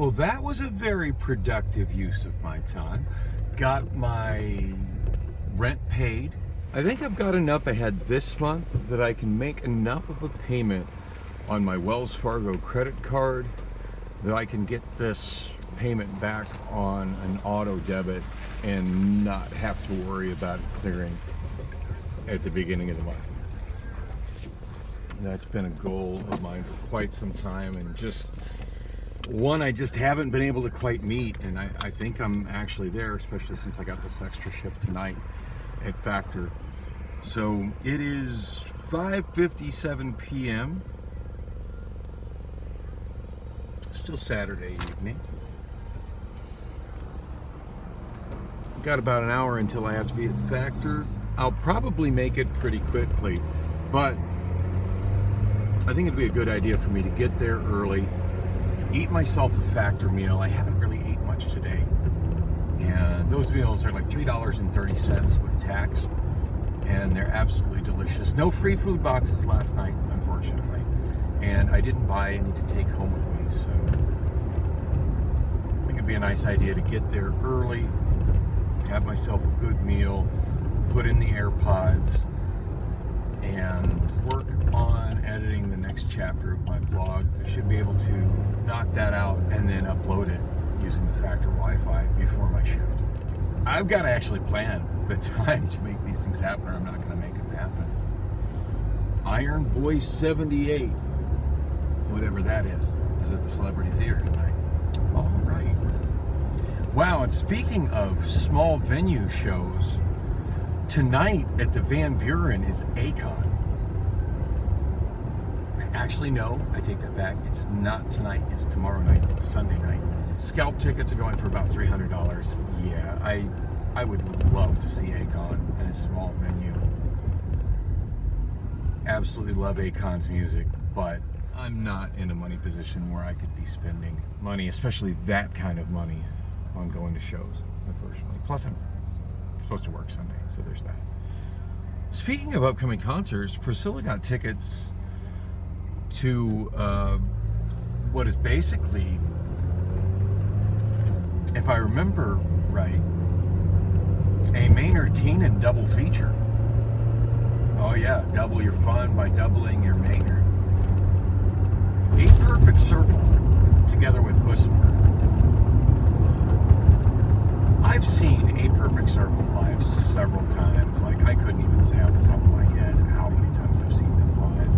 Well, that was a very productive use of my time. Got my rent paid. I think I've got enough ahead this month that I can make enough of a payment on my Wells Fargo credit card that I can get this payment back on an auto debit and not have to worry about it clearing at the beginning of the month. That's been a goal of mine for quite some time, and just one I just haven't been able to quite meet, and I think I'm actually there, especially since I got this extra shift tonight at Factor. So it is 5:57 p.m. Still Saturday evening. Got about an hour until I have to be at Factor. I'll probably make it pretty quickly, but I think it'd be a good idea for me to get there early, eat myself a Factor meal. I haven't really ate much today, and those meals are like $3.30 with tax, and they're absolutely delicious. No free food boxes last night, unfortunately, and I didn't buy any to take home with me, so I think it'd be a nice idea to get there early, have myself a good meal, put in the AirPods, and work on editing the next chapter of my vlog. I should be able to knock that out and then upload it using the Factor Wi-Fi before my shift. I've got to actually plan the time to make these things happen, or I'm not going to make them happen. Iron Boy 78, whatever that is at the Celebrity Theater tonight. All right. Wow, and speaking of small venue shows, tonight at the Van Buren is Akon. Actually, no, I take that back. It's not tonight, it's tomorrow night, it's Sunday night. Scalp tickets are going for about $300. Yeah, I would love to see Akon in a small venue. Absolutely love Akon's music, but I'm not in a money position where I could be spending money, especially that kind of money, on going to shows, unfortunately. Plus, I'm supposed to work Sunday, so there's that. Speaking of upcoming concerts, Priscilla got tickets to what is basically, if I remember right, a Maynard Keenan double feature. Oh yeah, double your fun by doubling your Maynard. A Perfect Circle together with Pussifer. I've seen A Perfect Circle live several times. Like, I couldn't even say off the top of my head how many times I've seen them live.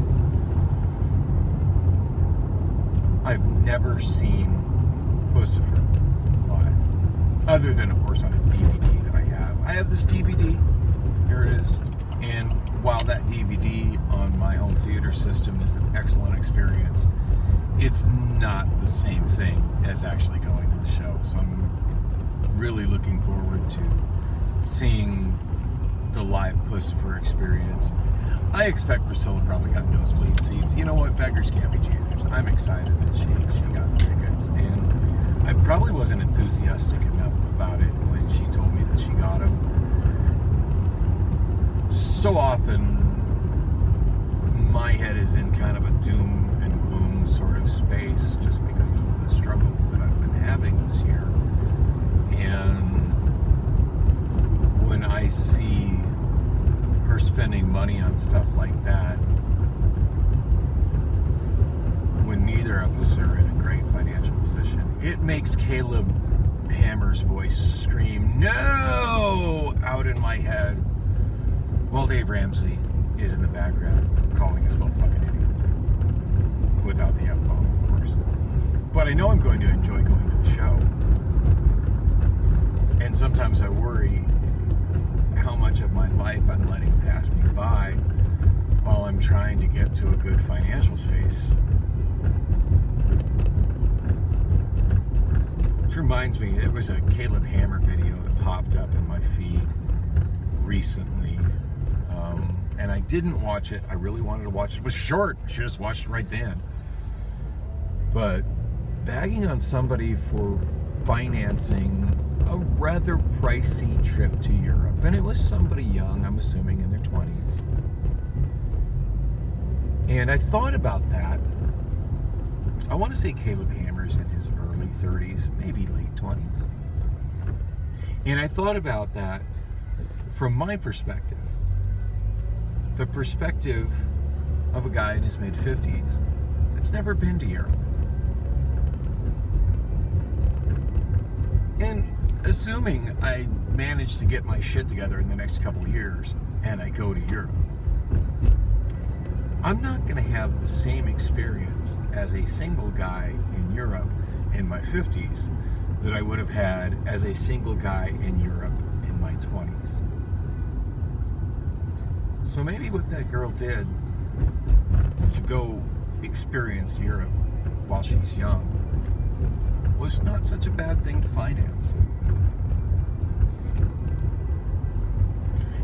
I've never seen Pussifer live, other than, of course, on a DVD that I have. I have this DVD. Here it is. And while that DVD on my home theater system is an excellent experience, it's not the same thing as actually going to the show. So I'm really looking forward to seeing the live Pussifer experience. I expect Priscilla probably got nosebleed seats. You know what? Beggars can't be choosers. I'm excited that she got tickets, and I probably wasn't enthusiastic enough about it when she told me that she got them. So often, my head is in kind of a doom and gloom sort of space just because of the struggles that I've been having this year. And when I see her spending money on stuff like that, when neither of us are in a great financial position, it makes Caleb Hammer's voice scream, "No!" out in my head, while Dave Ramsey is in the background calling us both fucking idiots. Without the F-bomb, of course. But I know I'm going to enjoy going to the show. And sometimes I worry how much of my life I'm letting pass me by while I'm trying to get to a good financial space. Which reminds me, there was a Caleb Hammer video that popped up in my feed recently. And I didn't watch it. I really wanted to watch it. It was short. I should have just watched it right then. But bagging on somebody for financing a rather pricey trip to Europe. And it was somebody young, I'm assuming in their 20s. And I thought about that. I want to say Caleb Hammer's in his early 30s, maybe late 20s. And I thought about that from my perspective, the perspective of a guy in his mid-50s that's never been to Europe. And assuming I manage to get my shit together in the next couple of years and I go to Europe, I'm not going to have the same experience as a single guy in Europe in my 50s that I would have had as a single guy in Europe in my 20s. So maybe what that girl did to go experience Europe while she's young was not such a bad thing to finance.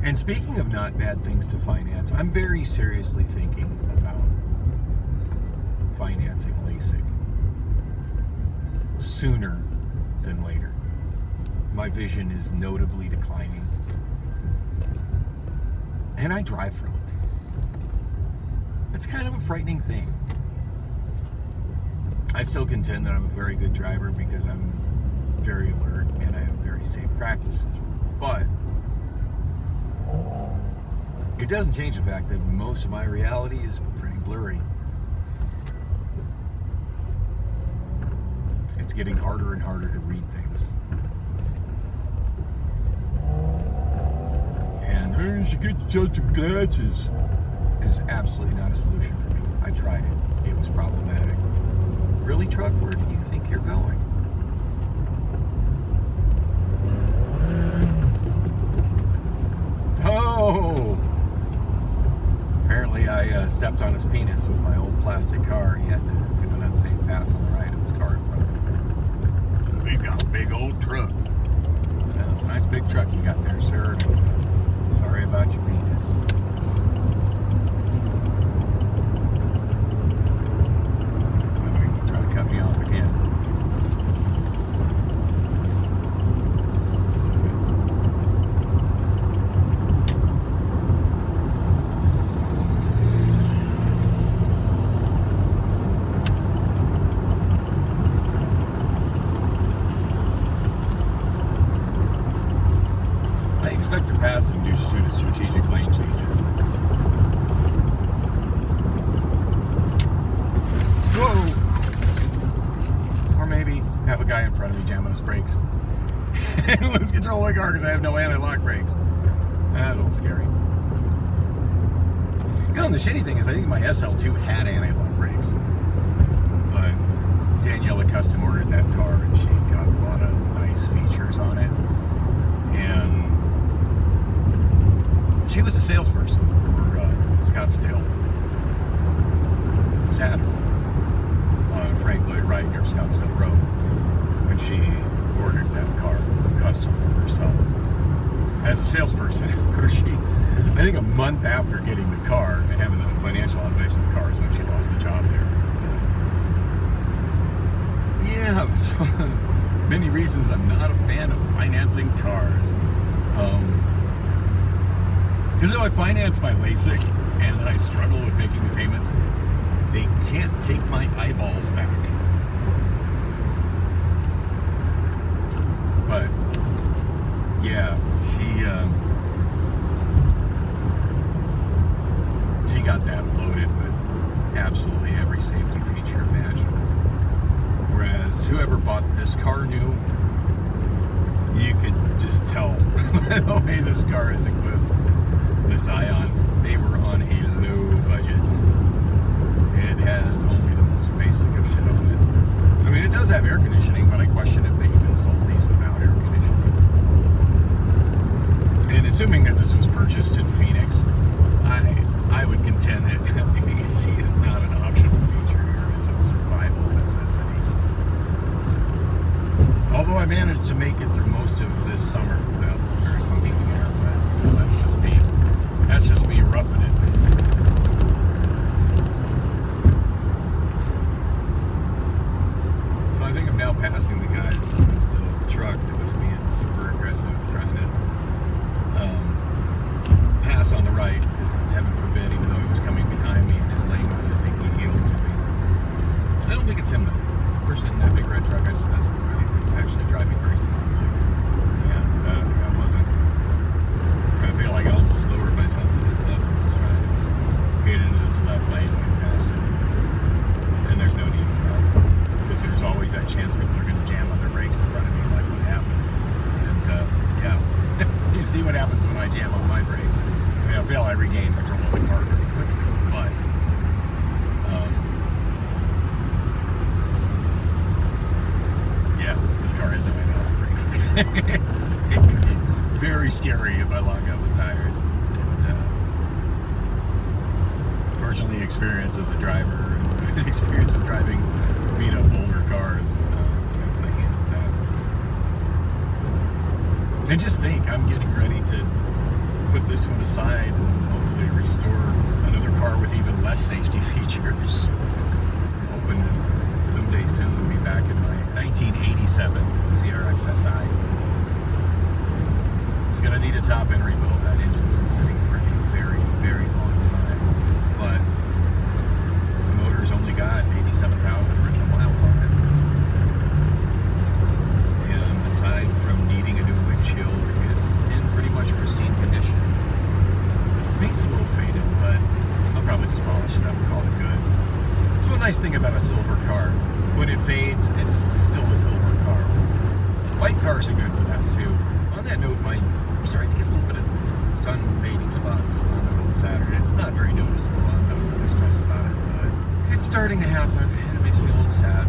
And speaking of not bad things to finance, I'm very seriously thinking about financing LASIK sooner than later. My vision is notably declining. And I drive for a living. It's kind of a frightening thing. I still contend that I'm a very good driver because I'm very alert and I have very safe practices. But it doesn't change the fact that most of my reality is pretty blurry. It's getting harder and harder to read things. And you should get yourself some glasses is absolutely not a solution for me. I tried it. It was problematic. Really, truck? Where do you think you're going? Oh! Apparently I stepped on his penis with my old plastic car. He had to do an unsafe pass on the right of his car in front of me. We've got a big old truck. Yeah, it's a nice big truck you got there, sir. Sorry about your penis. Oh, you try to cut me off again. It's okay. I expect to pass him due to strategic lane changes. Whoa! Or maybe have a guy in front of me jamming his brakes and lose control of my car because I have no anti-lock brakes. That's a little scary. You know, and the shitty thing is I think my SL2 had anti-lock brakes. But Daniela custom ordered that car and she got a lot of nice features on it. And she was a salesperson for Scottsdale Saturn on Frank Lloyd Wright near Scottsdale Road when she ordered that car custom for herself. As a salesperson, of course, I think a month after getting the car and having the financial obligation of the car is when she lost the job there. But yeah, that's many reasons I'm not a fan of financing cars. Because if I finance my LASIK and I struggle with making the payments, they can't take my eyeballs back. But yeah, she got that loaded with absolutely every safety feature imaginable. Whereas whoever bought this car new, you could just tell the way this car is equipped. This Ion, they were on a low budget. It has only the most basic of shit on it. I mean, it does have air conditioning, but I question if they even sold these without air conditioning. And assuming that this was purchased in Phoenix, I would contend that AC is not an optional feature here. It's a survival necessity. Although I managed to make it through most of this summer without very functioning air, but you know, that's just me roughing it. So I think I'm now passing the guy that was the truck that was being super aggressive, trying to pass on the right, because heaven forbid, even though he was coming behind me and his lane was ending, he yielded to me. I don't think it's him though. person in that big red truck I just passed on the right was actually driving very sensibly. Yeah, I wasn't. I feel like I almost lowered myself to his level. I was trying to get into this left lane and get past him. And there's no need for that. Because there's always that chance people are going to jam on their brakes in front of me, like what happened. And, yeah, you see what happens when I jam on my brakes. I mean, I feel I regain control of the car very quickly, but, yeah, this car has no anti-lock brakes. It can be very scary if I lock up the tires. And, fortunately, experience as a driver and experience with driving beat up older cars, I handled that. And just think, I'm getting ready to put this one aside and hopefully restore another car with even less safety features. I'm hoping to someday soon be back in my 1987 CRX SI. It's going to need a top end rebuild. That engine's been sitting for a very, very long time. But the motor's only got 87,000 original miles on it. And aside from needing a new windshield, it's in pretty much pristine condition. Paint's a little faded, but I'll probably just polish it up and call it good. It's one nice thing about a silver car. When it fades, it's still a silver car. White cars are good for that too. On that note, I'm starting to get a little bit of sun fading spots on the old Saturn. It's not very noticeable. I'm not really stressed about it, but it's starting to happen, and it makes me a little sad.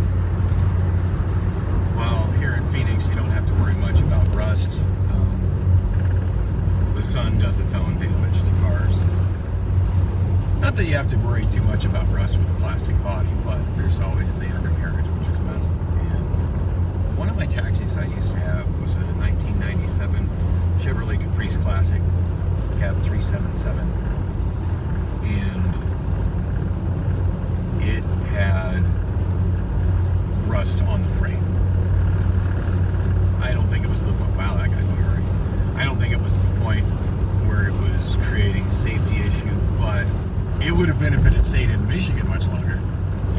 Well, here in Phoenix, you don't have to worry much about rust. The sun does its own damage to cars. Not that you have to worry too much about rust with a plastic body, but there's always the undercarriage, which is metal. And one of my taxis I used to have was a 1997 Chevrolet Caprice Classic, cab 377. And it had rust on the frame. I don't think it was the point, wow, that guy's in a hurry. I don't think it was to the point where it was creating a safety issue, but it would have been if it had stayed in Michigan much longer.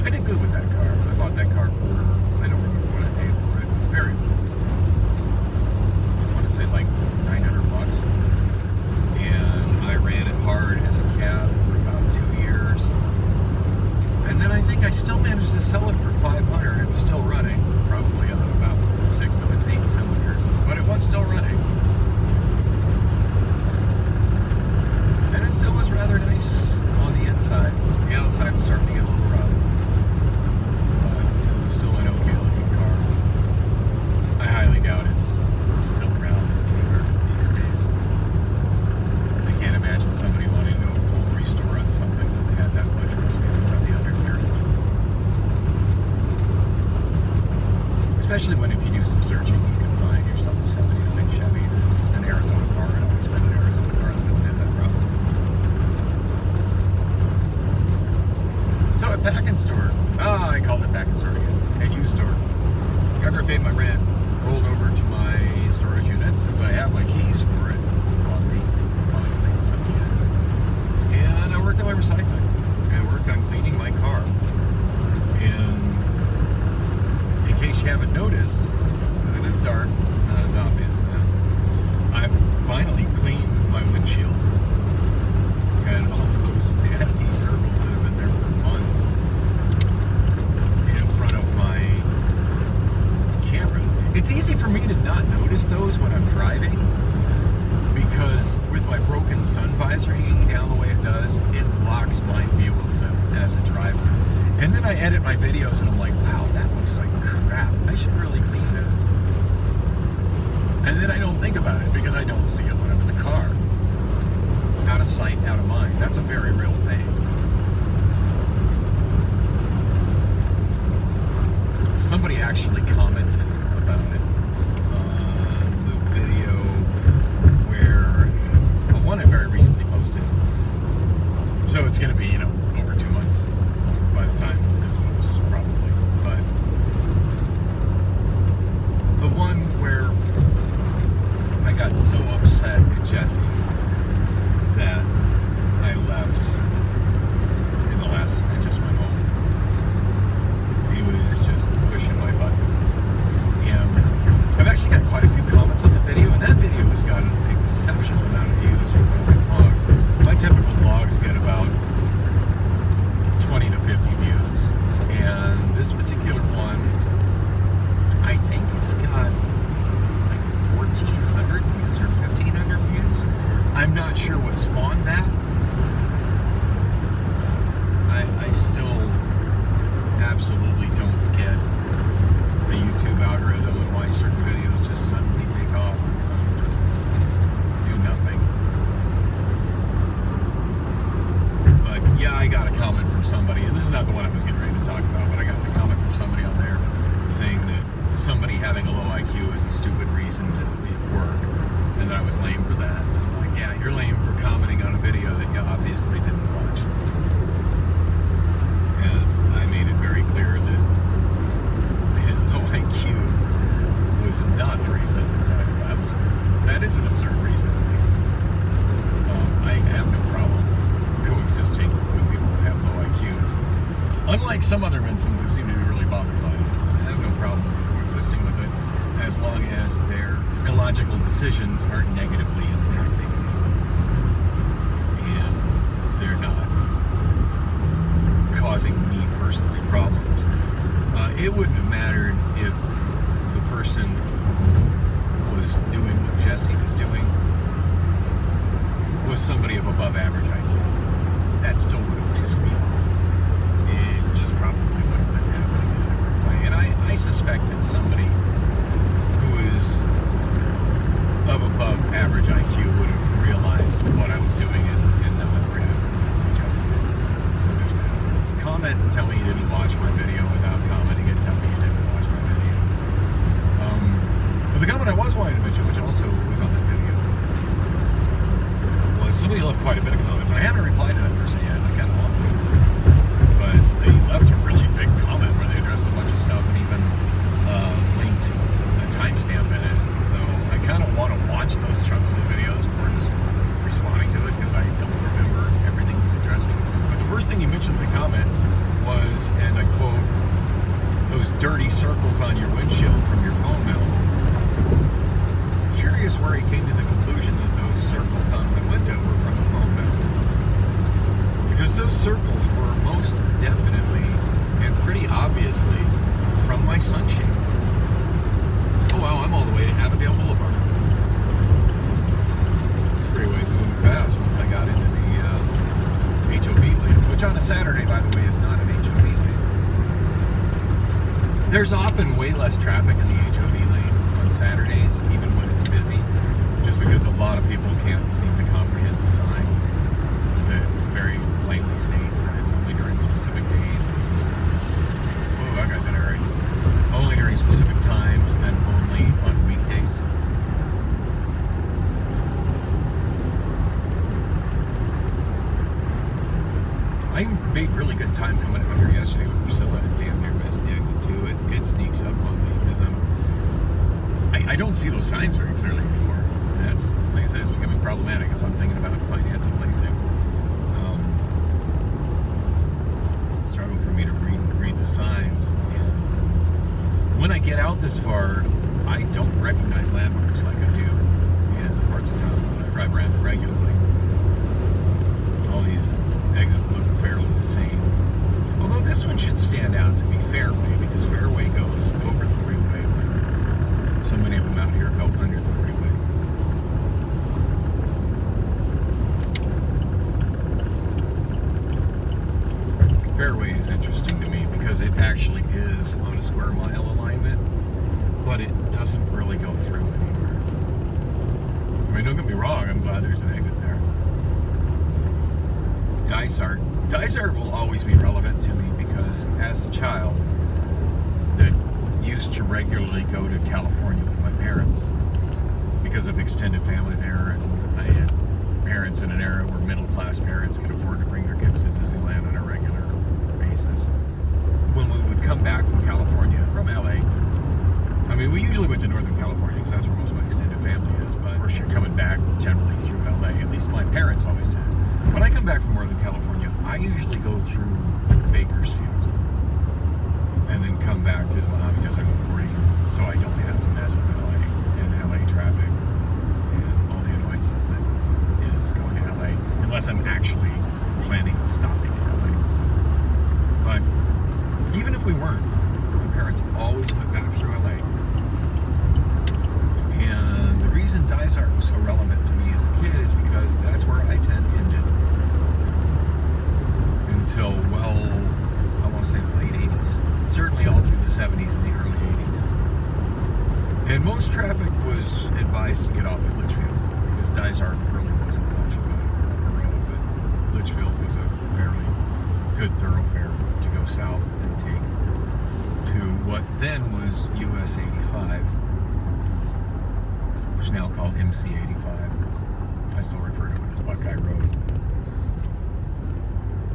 I did good with that car. I bought that car for, I don't remember what I paid for it, very little. I want to say like $900. And I ran it hard as a cab for about 2 years. And then I think I still managed to sell it for $500. It was still running, probably on about 6 of its 8 cylinders, but it was still running. And it still was rather nice on the inside. The outside was starting to get a little rough, but it was still an okay looking car. I highly doubt it's still around anywhere these days. I can't imagine somebody wanting to do a full restore on something that had that much rust damage on the undercarriage. Especially when if you do some searching, you can find yourself a 79 Chevy that's an Arizona car, and always been an Arizona car that doesn't have that problem. So at Pack and Store, I called it Pack and Store again, at used store. After I paid my rent, rolled over to my storage unit since I have my keys for it on me, finally, again. And I worked on my recycling and worked on cleaning my car. And in case you haven't noticed, because it is dark, it's not as obvious now, I've finally cleaned my windshield. And all those nasty circles that have been there for months in front of my camera. It's easy for me to not notice those when I'm driving, because with my broken sun visor hanging down the way it does, it blocks my view of them as a driver. And then I edit my videos and I'm like, wow, that looks like crap. I should really clean that. And then I don't think about it because I don't see it when I'm in the car. Out of sight, out of mind. That's a very real thing. Somebody actually commented about it on the video where, well, one I very recently posted. So it's going to be, over 2 months by the time this posts, probably. But the one where I got so upset at Jesse that I left in the last, I just went home. He was just pushing somebody having a low IQ is a stupid reason to leave work, and that I was lame for that. I'm like, yeah, you're lame for commenting on a video that you obviously didn't watch. As I made it very clear that his low IQ was not the reason that I left. That is an absurd reason to leave. I have no problem coexisting with people that have low IQs. Unlike some other Vincents who seem to be really bothered by it, I have no problem coexisting with it as long as their illogical decisions aren't negatively impacting me. And they're not causing me personally problems. It wouldn't have mattered if the person who was doing what Jesse was doing was somebody of above average IQ. That still would have pissed me off. It just probably would have been happening in a different way. And I suspect that somebody who is of above average IQ would have realized what I was doing and not reacted the way Jesse did. So there's that. Comment and tell me you didn't watch my video without commenting and tell me you didn't watch my video. But the comment I was wanting to mention, which also was on that video, was somebody left quite a bit of comments. And I haven't replied to that person yet, and I kind of want to. But they left a really big comment where they addressed a bunch of stuff and even linked a timestamp in it. So I kind of want to watch those chunks of the videos before just responding to it, because I don't remember everything he's addressing. But the first thing he mentioned in the comment was, and I quote, "those dirty circles on your windshield from your phone bill." Curious where he came to the conclusion that those circles on my window were from a phone bill. Because those circles were most definitely and pretty obviously from my sunshade. Oh wow, I'm all the way to Avondale Boulevard. This freeway's moving fast once I got into the HOV lane, which on a Saturday, by the way, is not an HOV lane. There's often way less traffic in the HOV lane on Saturdays, even when it's busy, just because a lot of people can't seem to comprehend the sign that very plainly states that it's only during specific days. Oh, that guy's in a hurry. Only during specific times and only on weekdays. I made really good time coming out here yesterday with Priscilla and damn near missed the exit too. It sneaks up on me because I don't see those signs very clearly anymore. And that's, like I said, it's becoming problematic if I'm thinking about finance and leasing. It's a struggle for me to read the signs. And when I get out this far, I don't recognize landmarks like I do in the parts of town that I drive around regularly. All these exits look fairly the same. Although this one should stand out to be Fairway, because Fairway goes over the freeway when so many of them out here go under the freeway. Fairway is interesting to me because it actually is on a square mile alignment, but it doesn't really go through anywhere. I mean, don't get me wrong, I'm glad there's an exit there. Dysart will always be relevant to me because as a child that used to regularly go to California with my parents because of extended family there, and I had parents in an era where middle-class parents could afford to bring their kids to Disneyland on a regular basis. When we would come back from California, from LA, I mean, we usually went to Northern California because that's where most of my extended family is, but of course you're coming back generally through LA, at least my parents always did. When I come back from Northern California, I usually go through Bakersfield and then come back through the Mojave Desert on the 40, so I don't have to mess with LA and LA traffic and all the annoyances that is going to LA, unless I'm actually planning on stopping in LA. But even if we weren't, my parents always went back through LA. And the reason Dysart was so relevant to me as a kid is because that's where I-10 ended. Until, well, I want to say the late 80s. Certainly all through the 70s and the early 80s. And most traffic was advised to get off at Litchfield, because Dysart really wasn't much of a road, but Litchfield was a fairly good thoroughfare to go south and take to what then was US 85, which is now called MC 85. I still refer to it as Buckeye Road.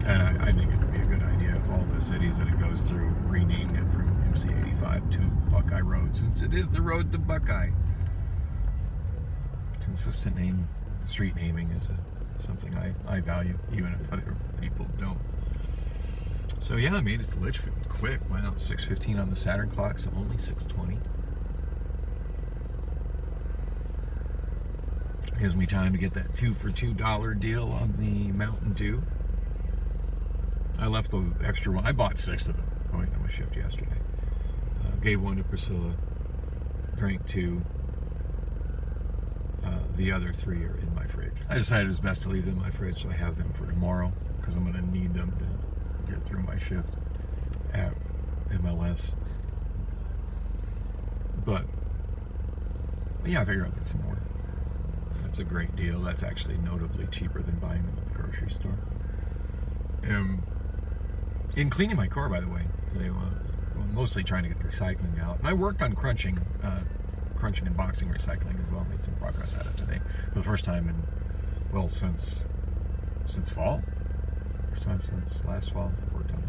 And I think it would be a good idea if all the cities that it goes through renamed it from MC 85 to Buckeye Road, since it is the road to Buckeye. Consistent street naming is something I value, even if other people don't. So yeah, I made it to Litchfield quick. Wow, 6:15 on the Saturn clock, so only 6:20. Gives me time to get that 2 for $2 deal on the Mountain Dew. I left the extra one. I bought 6 of them going to my shift yesterday. Gave one to Priscilla, drank 2. The other 3 are in my fridge. I decided it was best to leave them in my fridge so I have them for tomorrow, because I'm going to need them to get through my shift at MLS. But yeah, I figure I'll get some more. That's a great deal. That's actually notably cheaper than buying them at the grocery store. In cleaning my car, by the way, today, mostly trying to get the recycling out. And I worked on crunching and boxing recycling as well. Made some progress at it today for the first time in, well, since fall. First time since last fall I've worked on it.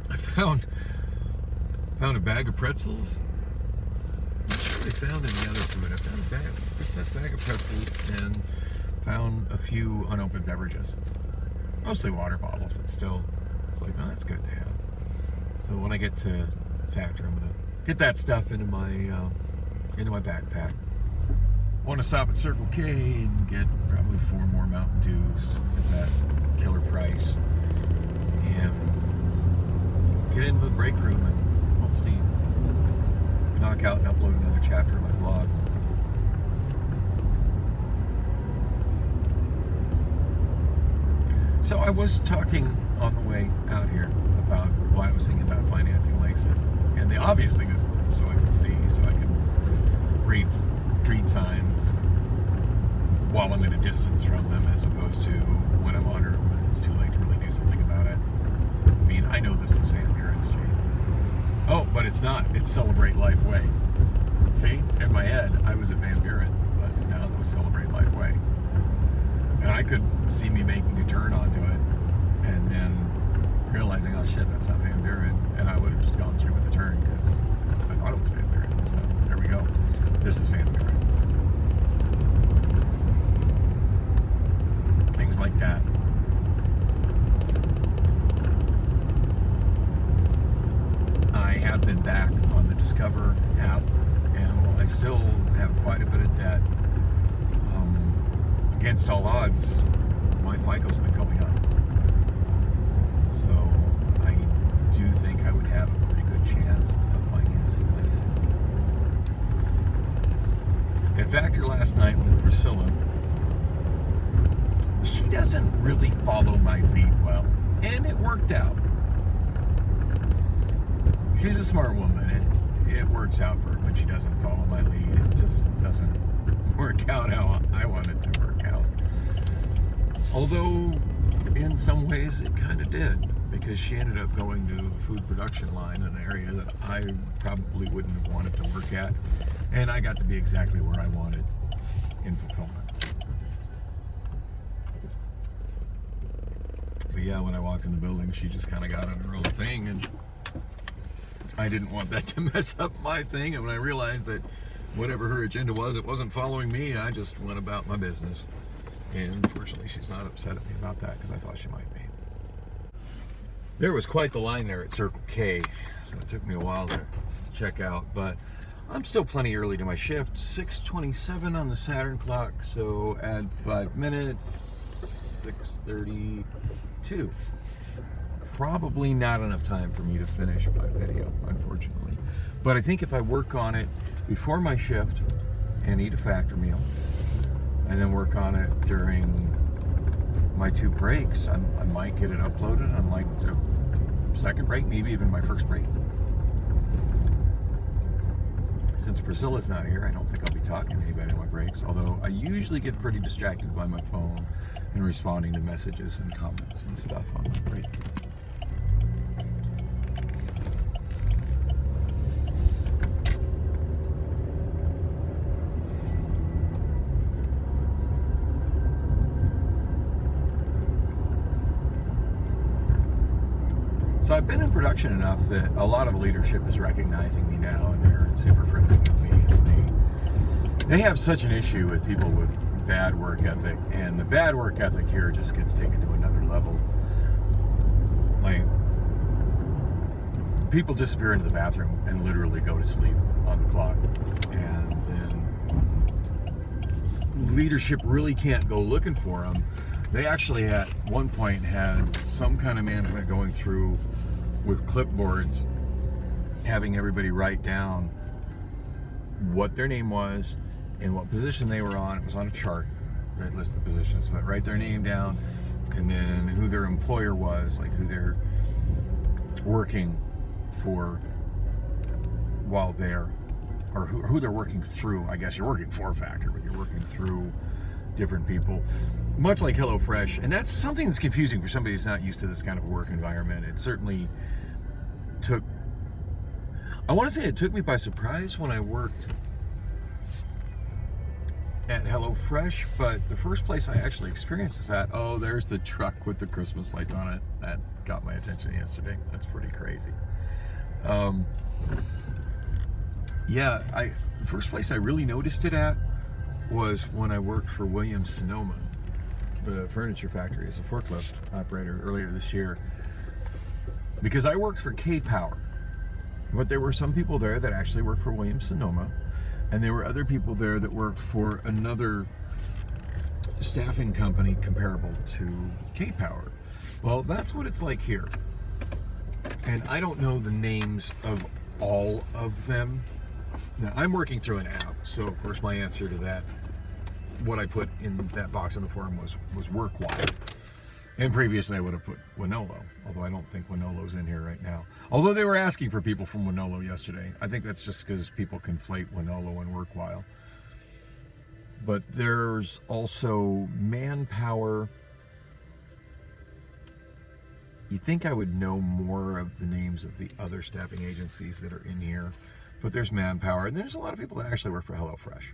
I found a bag of pretzels. I'm not sure what I found in the other food. I found a bag of pretzels and found a few unopened beverages. Mostly water bottles, but still, it's like, oh, that's good to have. So when I get to factory, I'm gonna get that stuff into my backpack. Want to stop at Circle K and get probably 4 more Mountain Dews at that killer price, and get into the break room and hopefully knock out and upload another chapter of my vlog. So I was talking on the way out here about why I was thinking about financing Lacey. And the obvious thing is so I can see, so I can read street signs while I'm at a distance from them, as opposed to when I'm on her and it's too late to really do something about it. I mean, I know this is Van Buren Street. Oh, but it's not. It's Celebrate Life Way. See? In my head, I was at Van Buren, but now it was Celebrate Life Way. And I could see me making a turn onto it and then realizing, oh shit, that's not Van Buren, and I would have just gone through with the turn because I thought it was Van Buren. So there we go. This is Van Buren. Things like that. I have been back on the Discover app, and while I still have quite a bit of debt, against all odds, my FICO's been going up. So I do think I would have a pretty good chance of financing Lacey. In fact, last night with Priscilla, she doesn't really follow my lead well, and it worked out. She's a smart woman, and it works out for her when she doesn't follow my lead. It just doesn't work out how I want it to work out. Although, in some ways, it kind of did, because she ended up going to a food production line in an area that I probably wouldn't have wanted to work at, and I got to be exactly where I wanted in fulfillment. But yeah, when I walked in the building, she just kind of got on her own thing, and I didn't want that to mess up my thing. And when I realized that whatever her agenda was, it wasn't following me, I just went about my business. And fortunately, she's not upset at me about that, because I thought she might be. There was quite the line there at Circle K, so it took me a while to check out, but I'm still plenty early to my shift. 6:27 on the Saturn clock, so add 5 minutes, 6:32. Probably not enough time for me to finish my video, unfortunately. But I think if I work on it before my shift and eat a factor meal, and then work on it during my 2 breaks, I might get it uploaded on like the second break, maybe even my first break. Since Priscilla's not here, I don't think I'll be talking to anybody on my breaks, although I usually get pretty distracted by my phone and responding to messages and comments and stuff on my break. I've been in production enough that a lot of leadership is recognizing me now, and they're super friendly with me. And they have such an issue with people with bad work ethic, and the bad work ethic here just gets taken to another level. Like, people disappear into the bathroom and literally go to sleep on the clock, and then leadership really can't go looking for them. They actually at one point had some kind of management going through with clipboards, having everybody write down what their name was and what position they were on. It was on a chart that lists the positions, but write their name down, and then who their employer was, like who they're working for while there, or who they're working through. I guess you're working for a factor, but you're working through different people, much like HelloFresh. And that's something that's confusing for somebody who's not used to this kind of work environment. It certainly took, I want to say it took me by surprise when I worked at HelloFresh, but the first place I actually experienced is that, oh, there's the truck with the Christmas lights on it. That got my attention yesterday. That's pretty crazy. The first place I really noticed it at was when I worked for Williams-Sonoma, the furniture factory, as a forklift operator earlier this year, because I worked for K-Power. But there were some people there that actually worked for Williams-Sonoma, and there were other people there that worked for another staffing company comparable to K-Power. Well, that's what it's like here. And I don't know the names of all of them. Now, I'm working through an app, so of course my answer to that, what I put in that box in the forum was WorkWire. And previously I would have put Winolo, although I don't think Winolo's in here right now. Although they were asking for people from Winolo yesterday. I think that's just because people conflate Winolo and WorkWire. But there's also Manpower. You'd think I would know more of the names of the other staffing agencies that are in here. But there's Manpower, and there's a lot of people that actually work for HelloFresh.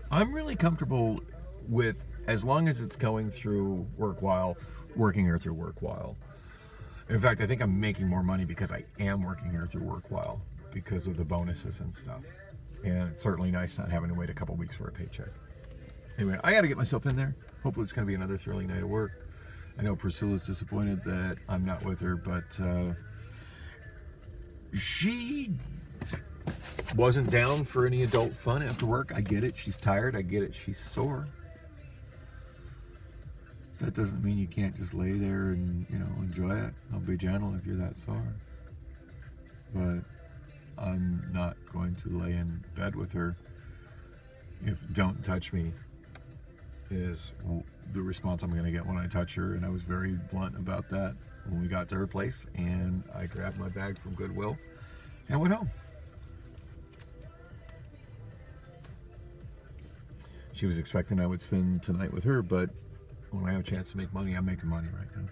I'm really comfortable with, as long as it's going through WorkWire, working here through WorkWire. In fact, I think I'm making more money because I am working here through WorkWire because of the bonuses and stuff. And it's certainly nice not having to wait a couple weeks for a paycheck. Anyway, I got to get myself in there. Hopefully it's going to be another thrilling night of work. I know Priscilla's disappointed that I'm not with her, but she wasn't down for any adult fun after work. I get it. She's tired. I get it. She's sore. That doesn't mean you can't just lay there and, enjoy it. I'll be gentle if you're that sore. But I'm not going to lay in bed with her if "don't touch me" is the response I'm going to get when I touch her. And I was very blunt about that when we got to her place, and I grabbed my bag from Goodwill and went home. She was expecting I would spend tonight with her, but when I have a chance to make money, I'm making money right now.